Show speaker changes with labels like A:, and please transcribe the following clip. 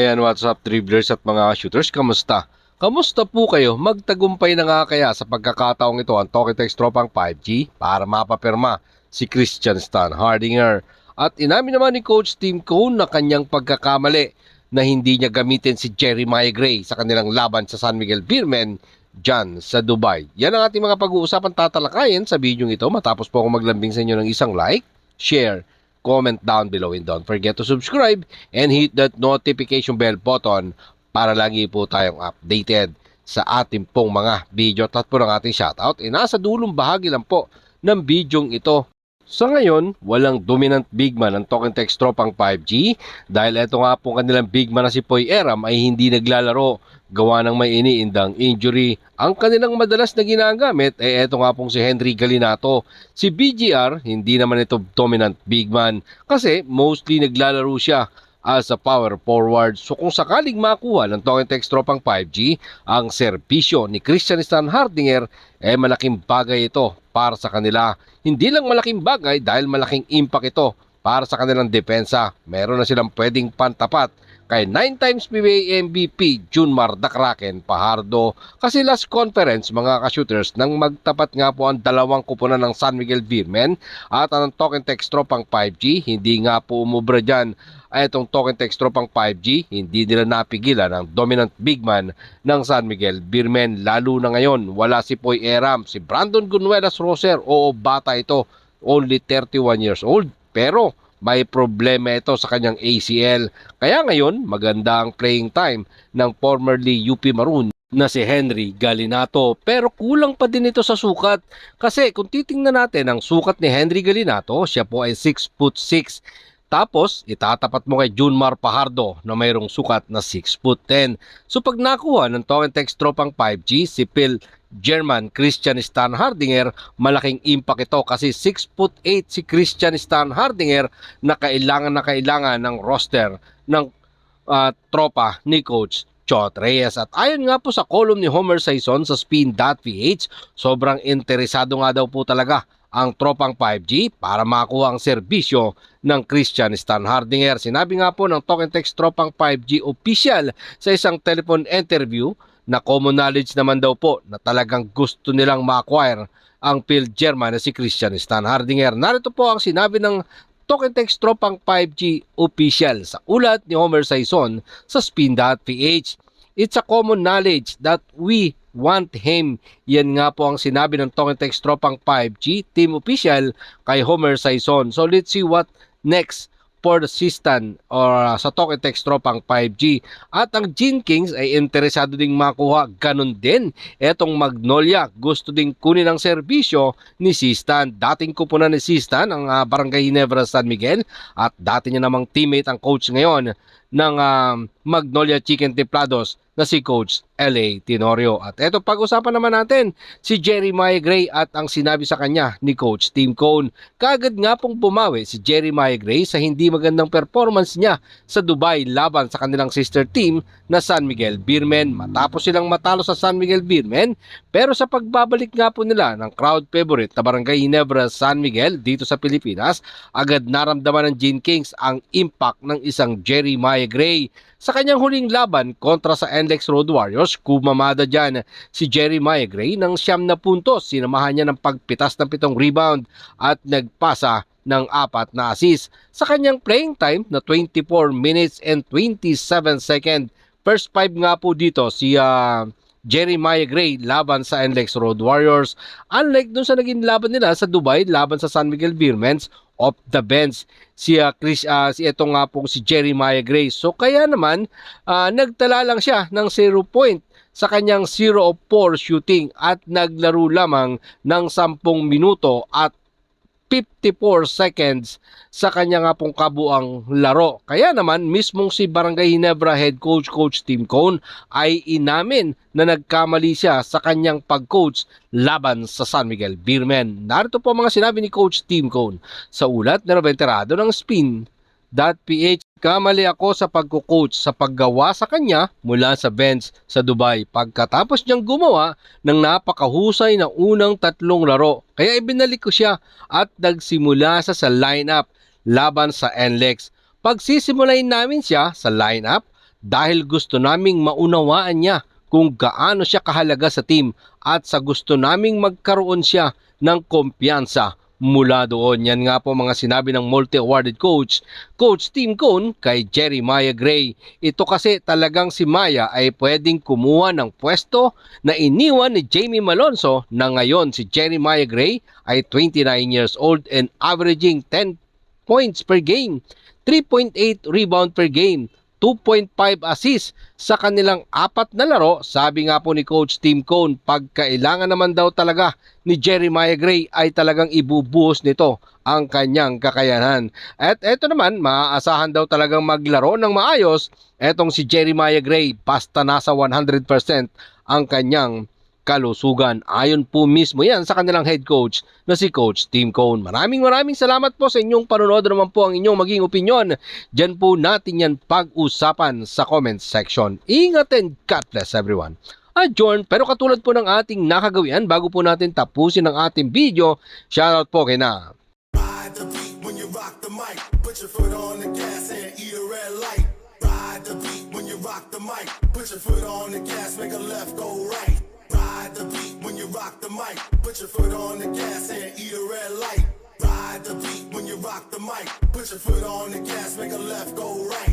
A: Ayan, what's up dribblers at mga shooters, kamusta? Kamusta po kayo? Magtagumpay na nga kaya sa pagkakataong ito ang Talking Text Tropang 5G para mapapirma si Christian Stan Hardinger. At inamin naman ni Coach Tim Cone na kanyang pagkakamali na hindi niya gamitin si Jeremiah Gray sa kanilang laban sa San Miguel Beermen dyan sa Dubai. Yan ang ating mga pag-uusapan tatalakayin sa video ito matapos po ako maglambing sa inyo ng isang like, share, comment down below and don't forget to subscribe and hit that notification bell button para lagi po tayong updated sa ating pong mga video at po ng ating shoutout. Nasa dulong bahagi lang po ng bidyong ito. Sa ngayon, walang dominant big man ang Talking Text Tropang 5G dahil ito nga po kanilang big man na si Poy Eram ay hindi naglalaro gawa ng may iniindang injury. Ang kanilang madalas na ginagamit ay ito nga pong si Henry Galinato. Si BGR, hindi naman ito dominant big man kasi mostly naglalaro siya as a power forward. So kung sakaling makuha ng Talking Text Tropang 5G, ang serbisyo ni Christian Stan Hardinger malaking bagay ito para sa kanila. Hindi lang malaking bagay dahil malaking impact ito para sa kanilang depensa. Meron na silang pwedeng pantapat kay 9 times PBA MVP Junmar Dakraken Pajardo. Kasi last conference mga ka-shooters nang magtapat nga po ang dalawang kupunan ng San Miguel Beermen at ang Talking Text Tropang 5G, hindi nga po umubra dyan ay itong Talking Text Tropang 5G, hindi nila napigilan ang dominant big man ng San Miguel Beermen. Lalo na ngayon, wala si Poy Eram, si Brandon Gunuelas Roser, oo bata ito, only 31 years old, pero may problema ito sa kanyang ACL. Kaya ngayon, maganda ang playing time ng formerly UP Maroon na si Henry Galinato. Pero kulang pa din ito sa sukat. Kasi kung titingnan natin ang sukat ni Henry Galinato, siya po ay 6'6". Tapos, itatapat mo kay Junmar Pajardo na mayroong sukat na 6'10". So pag nakuha ng Talking Text Tropang 5G, si Phil German Christian Stan Hardinger, malaking impact ito kasi 6'8" si Christian Stan Hardinger na kailangan ng roster ng tropa ni Coach Chot Reyes. At ayon nga po sa column ni Homer Saison sa Spin.ph, sobrang interesado nga daw po talaga ang Tropang 5G para makuha ang serbisyo ng Christian Stan Hardinger. Sinabi nga po ng Talking Text Tropang 5G official sa isang telephone interview na common knowledge naman daw po na talagang gusto nilang ma-acquire ang Phil German na si Christian Stan Hardinger. Narito po ang sinabi ng Talking Text Tropang 5G official sa ulat ni Homer Saison sa Spin.ph. It's a common knowledge that we want him. Yan nga po ang sinabi ng Talking Text Tropang 5G team official kay Homer Saison. So let's see what next for the system or sa Talking Text Tropang 5G. At ang Gene Kings ay interesado ding makuha. Ganon din. Etong Magnolia gusto ding kunin ang serbisyo ni Sistan. Dating kupunan ni Sistan ang Barangay Ginebra San Miguel at dati niya namang teammate ang coach ngayon ng Magnolia Chicken Templados na si Coach L.A. Tenorio. At eto pag-usapan naman natin si Jeremiah Gray at ang sinabi sa kanya ni Coach Tim Cone. Kaagad nga pong bumawi si Jeremiah Gray sa hindi magandang performance niya sa Dubai laban sa kanilang sister team na San Miguel Beermen. Matapos silang matalo sa San Miguel Beermen, pero sa pagbabalik nga po nila ng crowd favorite na Barangay Ginebra San Miguel dito sa Pilipinas, agad naramdaman ng Gene Kings ang impact ng isang Jeremiah Gray. Sa kanyang huling laban kontra sa NLEX Road Warriors, kumamada dyan si Jeremiah Gray ng 9 na puntos. Sinamahan niya ng pagpitas ng 7 rebound at nagpasa ng 4 na assist. Sa kanyang playing time na 24 minutes and 27 seconds, first 5 nga po dito si Jeremiah Gray laban sa NLEX Road Warriors. Unlike dun sa naging laban nila sa Dubai laban sa San Miguel Beermen, off the bench si etong nga pong si Jeremiah Gray. So kaya naman nagtala lang siya ng 0 point sa kanyang 0 of 4 shooting at naglaro lamang ng 10 minuto at 54 seconds sa kanya nga pong kabuang laro. Kaya naman mismong si Barangay Ginebra head coach Coach Tim Cone ay inamin na nagkamali siya sa kanyang pag-coach laban sa San Miguel Beermen. Narito po mga sinabi ni Coach Tim Cone sa ulat na nabenterado ng Spin.ph. Kamali ako sa pagko-coach sa paggawa sa kanya mula sa bench sa Dubai pagkatapos niyang gumawa ng napakahusay na unang 3 laro. Kaya ibinalik ko siya at nagsimula sa lineup laban sa NLEX. Pagsisimulain namin siya sa lineup, dahil gusto naming maunawaan niya kung gaano siya kahalaga sa team at sa gusto naming magkaroon siya ng kumpiyansa mula doon. Yan nga po mga sinabi ng multi-awarded coach, Coach Tim Cone kay Jeremiah Gray. Ito kasi talagang si Maya ay pwedeng kumuha ng pwesto na iniwan ni Jamie Malonzo na ngayon si Jeremiah Gray ay 29 years old and averaging 10 points per game, 3.8 rebound per game, 2.5 assists sa kanilang 4 na laro. Sabi nga po ni Coach Tim Cone, pagkailangan naman daw talaga ni Jeremiah Gray ay talagang ibubuhos nito ang kanyang kakayanan. At eto naman, maaasahan daw talagang maglaro ng maayos etong si Jeremiah Gray basta nasa 100% ang kanyang kalusugan. Ayon po mismo yan sa kanilang head coach na si Coach Tim Cone. Maraming salamat po sa inyong panonood. Naman po ang inyong maging opinion. Diyan po natin yan pag-usapan sa comment section. Ingat and God bless everyone. Adjourn, pero katulad po ng ating nakagawian, bago po natin tapusin ang ating video, shoutout po kay na
B: Ride the beat when you rock the mic. Put your foot on the gas and eat a red light. Ride the beat when you rock the mic. Put your foot on the gas, make a left, go right. Ride the beat when you rock the mic. Put your foot on the gas and eat a red light. Ride the beat when you rock the mic. Put your foot on the gas, make a left, go right.